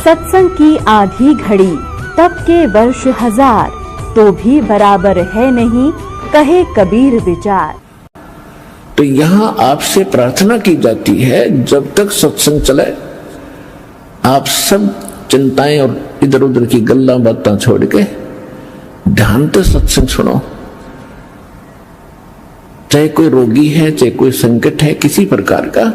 सत्संग की आधी घड़ी तब के वर्ष 1000, तो भी बराबर है नहीं कहे कबीर विचार। तो यहाँ आपसे प्रार्थना की जाती है, जब तक सत्संग चले आप सब चिंताएं और इधर उधर की गल्ला बातें छोड़ के ध्यान से सत्संग सुनो। चाहे कोई रोगी है, चाहे कोई संकट है किसी प्रकार का,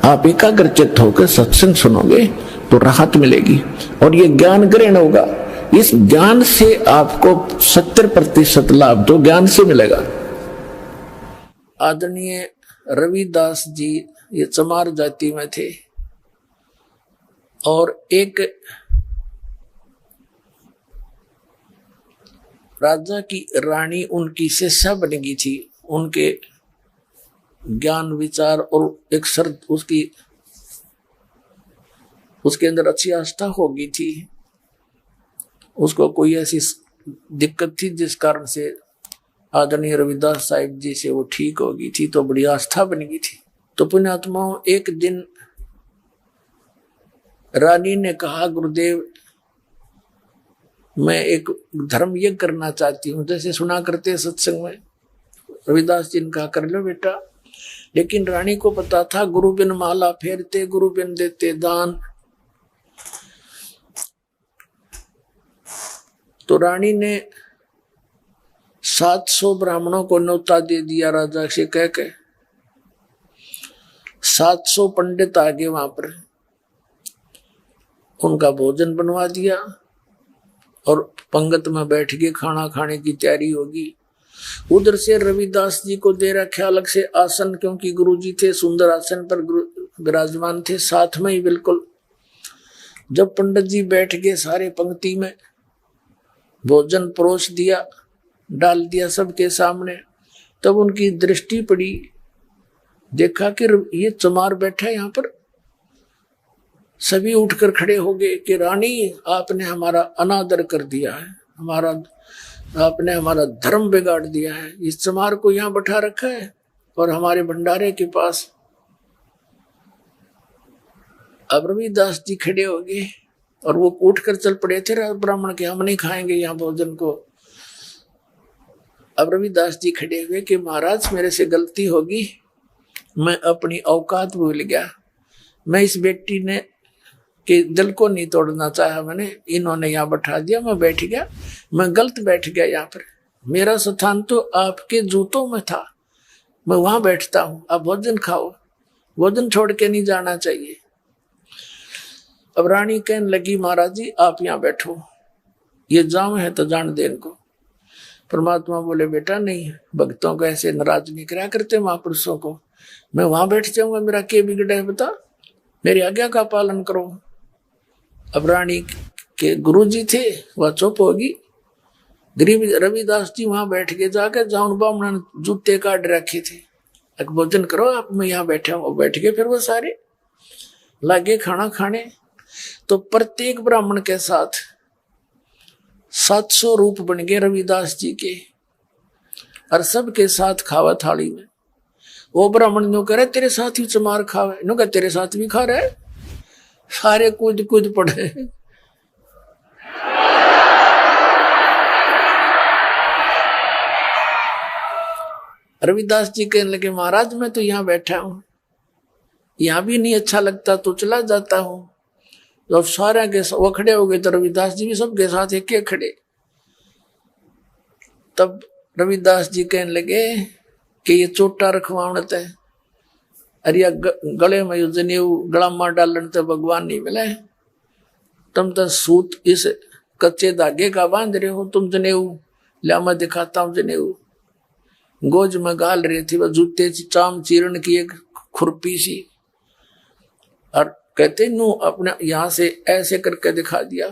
आप एकाग्रचित्त होकर सत्संग सुनोगे तो राहत मिलेगी और ये ज्ञान ग्रहण होगा। इस ज्ञान से आपको 70% लाभ तो ज्ञान से मिलेगा। आदरणीय रविदास जी ये चमार जाति में थे और एक राजा की रानी उनकी शिष्या बन गई थी। उनके ज्ञान विचार और एक शर्त उसके अंदर अच्छी आस्था हो गई थी। उसको कोई ऐसी दिक्कत थी जिस कारण से आदरणीय रविदास साहिब जी से वो ठीक हो गई थी, तो बड़ी आस्था बन गई थी। तो पुण्यात्माओं, एक दिन रानी ने कहा, गुरुदेव मैं एक धर्म यज्ञ करना चाहती हूँ, जैसे सुना करते सत्संग में। रविदास जी ने कहा, कर लो बेटा। लेकिन रानी को पता था गुरु बिन माला फेरते, गुरु बिन देते दान। तो रानी ने 700 ब्राह्मणों को न्योता दे दिया राजा से कह के। 700 पंडित आगे वहां पर उनका भोजन बनवा दिया और पंगत में बैठ के खाना खाने की तैयारी होगी। उधर से रविदास जी को दे रखा अलग से आसन, क्योंकि गुरुजी थे सुंदर आसन पर विराजमान थे साथ में ही बिल्कुल। जब पंडित जी बैठ गए सारे पंक्ति में, भोजन परोस दिया, डाल दिया सबके सामने, तब उनकी दृष्टि पड़ी, देखा कि ये चमार बैठा है यहाँ पर। सभी उठकर खड़े हो गए कि रानी आपने हमारा अनादर कर दिया है, आपने हमारा धर्म बिगाड़ दिया है, इस चमार को यहाँ बैठा रखा है और हमारे भंडारे के पास। अब रविदास जी खड़े हो गए और वो उठकर चल पड़े थे ब्राह्मण के, हम नहीं खाएंगे यहाँ भोजन को। अब रविदास जी खड़े हुए कि महाराज मेरे से गलती होगी, मैं अपनी औकात भूल गया। मैं इस बेटी ने के दिल को नहीं तोड़ना चाहा, मैंने इन्होंने यहाँ बैठा दिया, मैं बैठ गया, मैं गलत बैठ गया यहाँ पर। मेरा स्थान तो आपके जूतों में था, मैं वहां बैठता हूँ, आप भोजन खाओ, भोजन छोड़ के नहीं जाना चाहिए। अब रानी कहने लगी, महाराज जी आप यहाँ बैठो, ये जाम है तो जान दे इनको। परमात्मा बोले, बेटा नहीं, भक्तों को ऐसे नाराज नहीं करा करते महापुरुषों को। मैं वहां बैठ जाऊंगा, मेरा क्या बिगड़ा है बता, मेरी आज्ञा का पालन करो। अब रानी के गुरुजी थे वह चुप होगी। गरीब रविदास जी वहां बैठ के जाकर जाऊन ब्राह्मण ने जूते काट रखे थे, भोजन करो आप, मैं यहाँ बैठा हूँ। बैठ के फिर वो सारे लागे खाना खाने। तो प्रत्येक ब्राह्मण के साथ 700 रूप बन गए रविदास जी के, और सबके साथ खावा थाली में। वो ब्राह्मण नो कह रहे तेरे साथ ही चमार खावे, नो कह तेरे साथ भी खा रहे। सारे कूद कूद पड़े। रविदास जी कहने लगे, महाराज मैं तो यहाँ बैठा हूं, यहाँ भी नहीं अच्छा लगता तो चला जाता हूं। जब सारे के वो खड़े हो गए तो रविदास जी भी सबके साथ एक एक खड़े। तब रविदास जी कहने लगे कि ये चोटा रखवावत है, अरे गले में जनेऊ गला मार डालन तो भगवान नहीं मिले। तुम तो सूत इस कच्चे धागे का बांध रहे हो, तुम जनेऊ लिया मैं दिखाता हूं जनेऊ। गोज में गाल रही थी वह जूते चाम चीरण की एक खुरपी सी, और कहते नू अपने यहां से ऐसे करके दिखा दिया।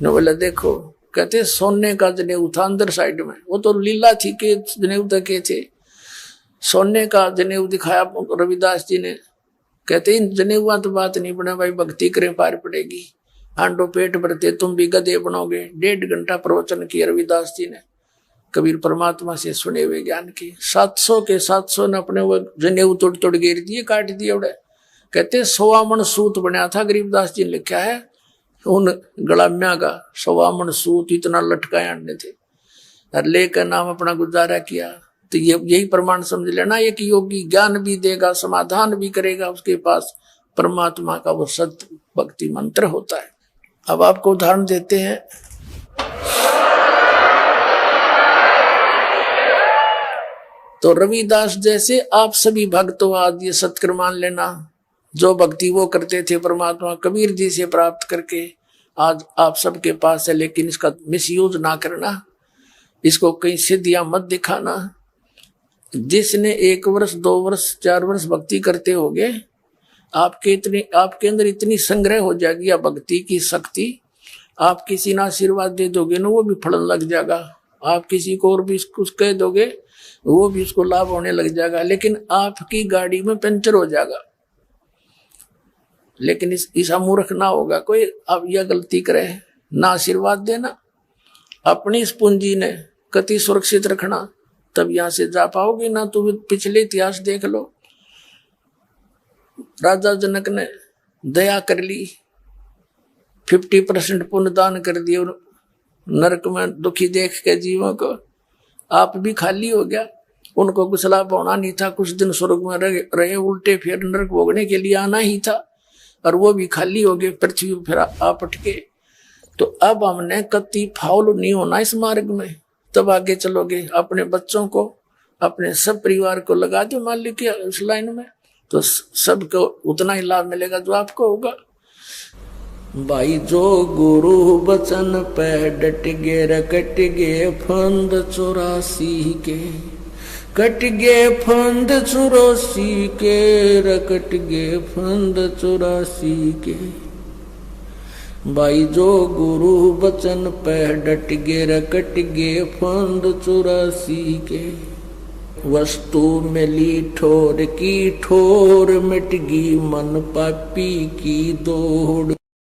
नो बोला देखो, कहते सोने का जनेऊ था अंदर साइड में, वो तो लीला थी के जनेऊ तक के थे। सोने का जनेऊ दिखाया रविदास जी ने। कहते इन जनेऊआ तो बात नहीं बना भाई, भक्ति करें पार पड़ेगी, आंडो पेट भरते तुम भी गधे बनोगे। 1.5 घंटा प्रवचन किया रविदास जी ने कबीर परमात्मा से सुने हुए ज्ञान की। 700 के 700 ने अपने वो जनेऊ तोड़ तोड़ घेर दिए, काट दिए उड़े। कहते 100 मन सूत बनया था, गरीबदास जी ने लिखा है उन गलाम्या का 1.25 मन सूत इतना लटकाया थे और लेकर नाम अपना गुजारा किया। तो ये यही प्रमाण समझ लेना, एक योगी ज्ञान भी देगा, समाधान भी करेगा, उसके पास परमात्मा का वो सत्य भक्ति मंत्र होता है। अब आपको उदाहरण देते हैं। तो रविदास जैसे आप सभी भक्तों आज ये सत्कर मान लेना, जो भक्ति वो करते थे परमात्मा कबीर जी से प्राप्त करके आज आप सबके पास है, लेकिन इसका मिसयूज ना करना, इसको कहीं सिद्धियां मत दिखाना। जिसने 1 वर्ष 2 वर्ष 4 वर्ष भक्ति करते होगे, आपके अंदर इतनी संग्रह हो जाएगी या भक्ति की शक्ति, आप किसी ने आशीर्वाद दे दोगे ना वो भी फलन लग जाएगा, आप किसी को और भी कुछ कह दोगे वो भी उसको लाभ होने लग जाएगा, लेकिन आपकी गाड़ी में पंचर हो जाएगा। लेकिन ऐसा मूर्ख ना होगा कोई अब यह गलती करे, ना आशीर्वाद देना, अपनी इस पूंजी ने कति सुरक्षित रखना, तब यहां से जा पाओगे ना। तो पिछले इतिहास देख लो, राजा जनक ने दया कर ली, 50% पुण्य दान कर दिए, नरक में दुखी देख के जीवों को, आप भी खाली हो गया। उनको कुछ लाभ होना नहीं था, कुछ दिन स्वर्ग में रहे, उल्टे फिर नरक भोगने के लिए आना ही था, और वो भी खाली हो गए, पृथ्वी फिर आप अटके। तो अब हमने कति फाउल नहीं होना इस मार्ग में, तब आगे चलोगे। अपने बच्चों को, अपने सब परिवार को लगा दो मालिक की उस लाइन में, तो सबको उतना ही लाभ मिलेगा जो आपको होगा। भाई जो गुरु बचन पे डट गे रकट गे फंद 84 के, कट गे फंद 84 के, रकट गे फंद 84 के। भाई जो गुरु बचन पे डट गे रकट गे फंद 84 के। वस्तु मिली ठोर की ठोर, मिट गई मन पापी की दौड़।